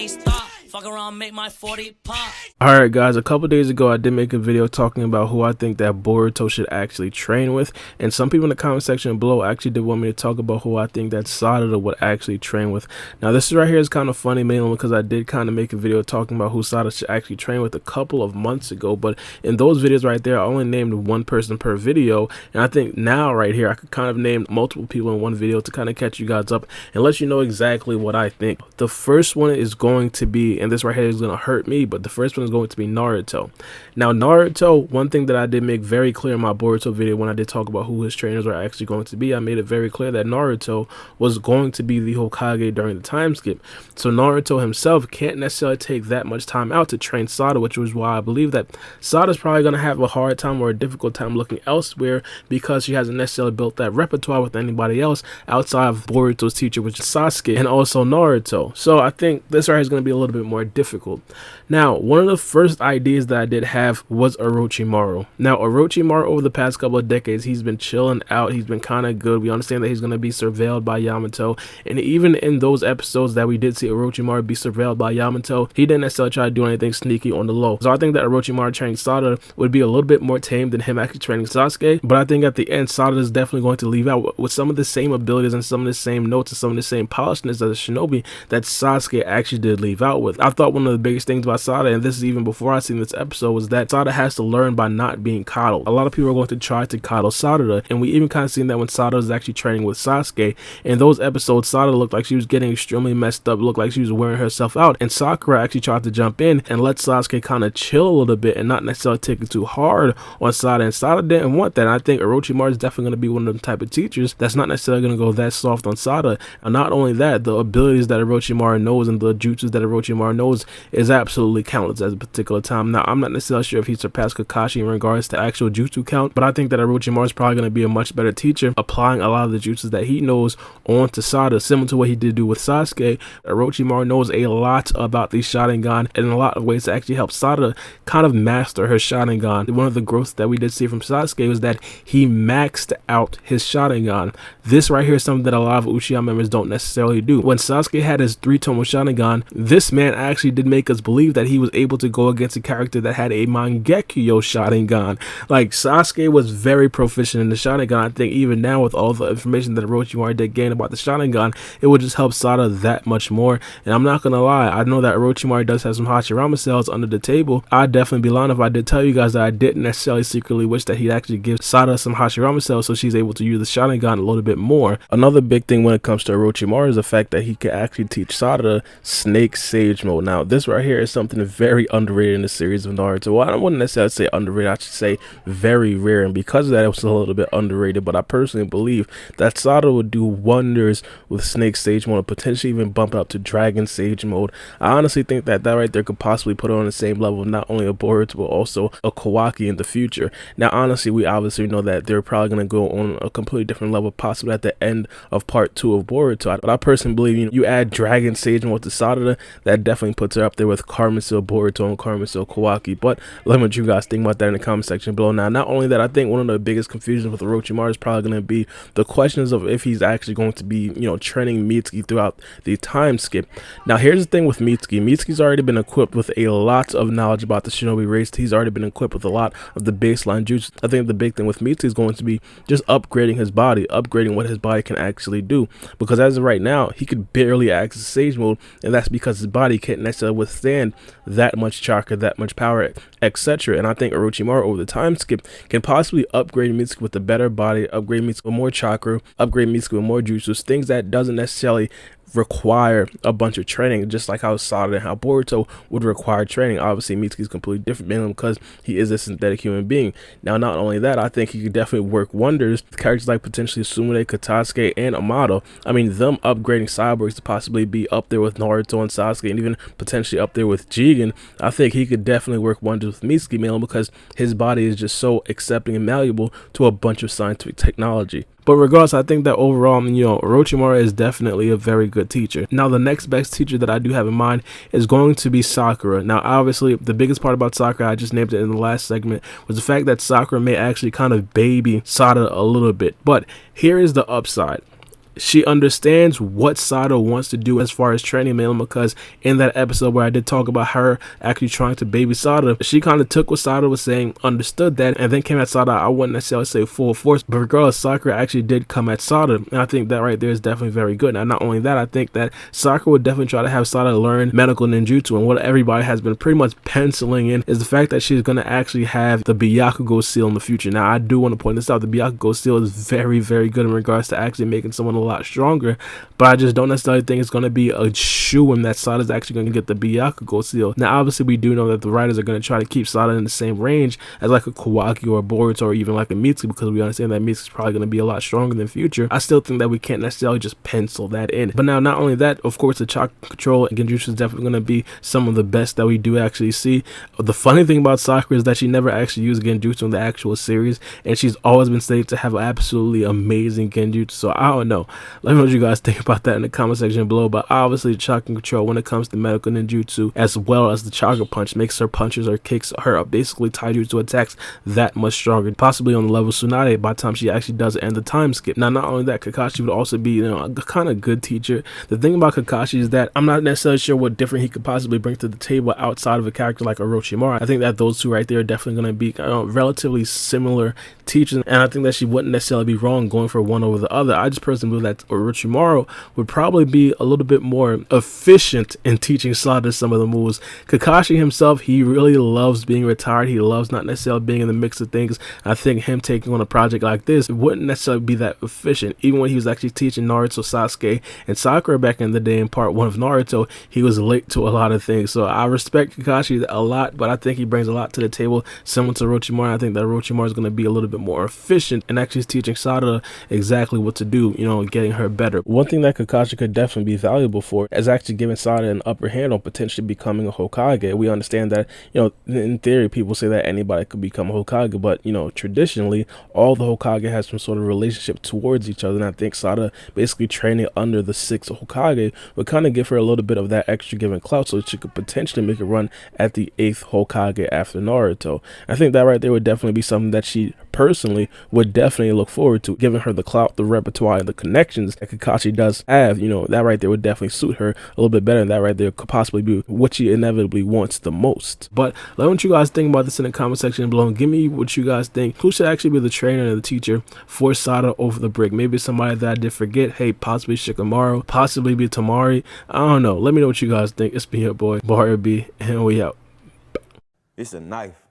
ain't stop. Fuck around, make my 40 pop. Alright guys, a couple days ago I did make a video talking about who I think that Boruto should actually train with, and some people in the comment section below actually did want me to talk about who I think that Sarada would actually train with. Now this right here is kind of funny, mainly because I did kind of make a video talking about who Sarada should actually train with a couple of months ago, but in those videos right there I only named one person per video, and I think now right here I could kind of name multiple people in one video to kind of catch you guys up and let you know exactly what I think. The first one is going to be, and this right here is going to hurt me, but the first one is going to be Naruto. Now Naruto, one thing that I did make very clear in my Boruto video when I did talk about who his trainers are actually going to be, I made it very clear that Naruto was going to be the Hokage during the time skip. So Naruto himself can't necessarily take that much time out to train Sarada, which was why I believe that Sarada's probably going to have a hard time or a difficult time looking elsewhere, because she hasn't necessarily built that repertoire with anybody else outside of Boruto's teacher, which is Sasuke, and also Naruto. So I think this right here is going to be a little bit more difficult. Now, one of the first ideas that I did have was Orochimaru. Now, Orochimaru over the past couple of decades, he's been chilling out. He's been kind of good. We understand that he's going to be surveilled by Yamato. And even in those episodes that we did see Orochimaru be surveilled by Yamato, he didn't necessarily try to do anything sneaky on the low. So I think that Orochimaru training Sarada would be a little bit more tame than him actually training Sasuke. But I think at the end, Sarada is definitely going to leave out with some of the same abilities and some of the same notes and some of the same polishedness as a shinobi that Sasuke actually did leave out with. I thought one of the biggest things about Sarada, and this is even before I seen this episode, was that Sarada has to learn by not being coddled. A lot of people are going to try to coddle Sarada, and we even kind of seen that when Sarada was actually training with Sasuke. In those episodes, Sarada looked like she was getting extremely messed up, looked like she was wearing herself out, and Sakura actually tried to jump in and let Sasuke kind of chill a little bit and not necessarily take it too hard on Sarada, and Sarada didn't want that. And I think Orochimaru is definitely going to be one of them type of teachers that's not necessarily going to go that soft on Sarada. And not only that, the abilities that Orochimaru knows and the jutsus that Orochimaru knows is absolutely countless at a particular time. Now, I'm not necessarily sure if he surpassed Kakashi in regards to actual jutsu count, but I think that Orochimaru is probably going to be a much better teacher, applying a lot of the jutsus that he knows onto Sarada, similar to what he did do with Sasuke. Orochimaru knows a lot about the Sharingan and a lot of ways to actually help Sarada kind of master her Sharingan. One of the growths that we did see from Sasuke was that he maxed out his Sharingan. This right here is something that a lot of Uchiha members don't necessarily do. When Sasuke had his 3-tomo Sharingan, this man actually did make us believe that he was able to go against a character that had a Mangekyo Sharingan. Like, Sasuke was very proficient in the Sharingan. I think even now, with all the information that Orochimaru did gain about the Sharingan, it would just help Sarada that much more. And I'm not gonna lie, I know that Orochimaru does have some Hashirama cells under the table. I'd definitely be lying if I did tell you guys that I didn't necessarily secretly wish that he'd actually give Sarada some Hashirama cells so she's able to use the Sharingan a little bit more. Another big thing when it comes to Orochimaru is the fact that he could actually teach Sarada Snake Sage Mode. Now, this right here is something very underrated in the series of Naruto. Well, I wouldn't necessarily say underrated, I should say very rare, and because of that it was a little bit underrated. But I personally believe that Sarada would do wonders with Snake Sage Mode, potentially even bump it up to Dragon Sage Mode. I honestly think that right there could possibly put her on the same level of not only a Boruto but also a Kawaki in the future. Now honestly, we obviously know that they're probably going to go on a completely different level possibly at the end of part 2 of Boruto, but I personally believe, you add Dragon Sage Mode to Sarada, that definitely puts her up there with Carmen Boruto and Carmen Kawaki. But let me know what you guys think about that in the comment section below. Now, not only that, I think one of the biggest confusions with Orochimaru is probably going to be the questions of if he's actually going to be, training Mitsuki throughout the time skip. Now, here's the thing with Mitsuki. Mitsuki's already been equipped with a lot of knowledge about the shinobi race. He's already been equipped with a lot of the baseline jutsu. I think the big thing with Mitsuki is going to be just upgrading his body, upgrading what his body can actually do. Because as of right now, he could barely access Sage Mode, and that's because his body can't necessarily withstand that much chakra, that much power, etc. And I think Orochimaru over the time skip can possibly upgrade Mitsuki with a better body, upgrade Mitsuki with more chakra, upgrade Mitsuki with more jutsu, things that doesn't necessarily require a bunch of training, just like how Sarada and how Boruto would require training. Obviously Mitsuki is completely different, mainly because he is a synthetic human being. Now, not only that, I think he could definitely work wonders with characters like potentially Sumire, Katasuke, and Amado. I mean, them upgrading cyborgs to possibly be up there with Naruto and Sasuke, and even potentially up there with Jigen. I think he could definitely work wonders with Mitsuki, mainly because his body is just so accepting and malleable to a bunch of scientific technology. But regardless, I think that overall, Orochimaru is definitely a very good teacher. Now, the next best teacher that I do have in mind is going to be Sakura. Now, obviously, the biggest part about Sakura, I just named it in the last segment, was the fact that Sakura may actually kind of baby Sarada a little bit. But here is the upside. she understands what Sarada wants to do as far as training, mainly because in that episode where I did talk about her actually trying to baby Sarada, she kind of took what Sarada was saying, understood that, and then came at Sarada, I wouldn't necessarily say full force, but regardless, Sakura actually did come at Sarada, and I think that right there is definitely very good. Now, not only that, I think that Sakura would definitely try to have Sarada learn medical ninjutsu, and what everybody has been pretty much penciling in is the fact that she's going to actually have the byakugo seal in the future. Now, I do want to point this out, the byakugo seal is very, very good in regards to actually making someone a lot stronger, but I just don't necessarily think it's going to be a shoo-in that Sarada's actually going to get the byakugo seal. Now, obviously, we do know that the writers are going to try to keep Sarada in the same range as like a Kawaki or a Boruto or even like a Mitsuki, because we understand that Mitsuki's probably going to be a lot stronger in the future. I still think that we can't necessarily just pencil that in. But now, not only that, of course, the chakra control and genjutsu is definitely going to be some of the best that we do actually see. The funny thing about Sakura is that she never actually used genjutsu in the actual series, and she's always been stated to have absolutely amazing genjutsu. So I don't know. Let me know what you guys think about that in the comment section below. But obviously, chakra control when it comes to medical ninjutsu, as well as the chakra punch, makes her punches or kicks her basically taijutsu attacks that much stronger, possibly on the level of Tsunade by the time she actually does end the time skip. Now, not only that, Kakashi would also be, a kind of good teacher. The thing about Kakashi is that I'm not necessarily sure what different he could possibly bring to the table outside of a character like Orochimaru. I think that those two right there are definitely going to be relatively similar teachers, and I think that she wouldn't necessarily be wrong going for one over the other. I just personally believe that Orochimaru would probably be a little bit more efficient in teaching Sarada some of the moves. Kakashi himself, he really loves being retired. He loves not necessarily being in the mix of things. I think him taking on a project like this wouldn't necessarily be that efficient. Even when he was actually teaching Naruto, Sasuke, and Sakura back in the day in part 1 of Naruto, he was late to a lot of things. So I respect Kakashi a lot, but I think he brings a lot to the table similar to Orochimaru. I think that Orochimaru is going to be a little bit more efficient and actually teaching Sarada exactly what to do, getting her better. One thing that Kakashi could definitely be valuable for is actually giving Sarada an upper hand on potentially becoming a Hokage. We understand that, in theory, people say that anybody could become a Hokage, but, traditionally, all the Hokage has some sort of relationship towards each other, and I think Sarada basically training under the 6th Hokage would kind of give her a little bit of that extra given clout, so she could potentially make a run at the 8th Hokage after Naruto. I think that right there would definitely be something that she personally would definitely look forward to, giving her the clout, the repertoire, and the connections that Kakashi does have. That right there would definitely suit her a little bit better, and that right there could possibly be what she inevitably wants the most. But let me know what you guys think about this in the comment section below, and give me what you guys think. Who should actually be the trainer and the teacher for Sarada over the break? Maybe somebody that I did forget. Hey, possibly Shikamaru, possibly be Tamari. I don't know. Let me know what you guys think. It's been your boy Baara B, and we out. It's a knife.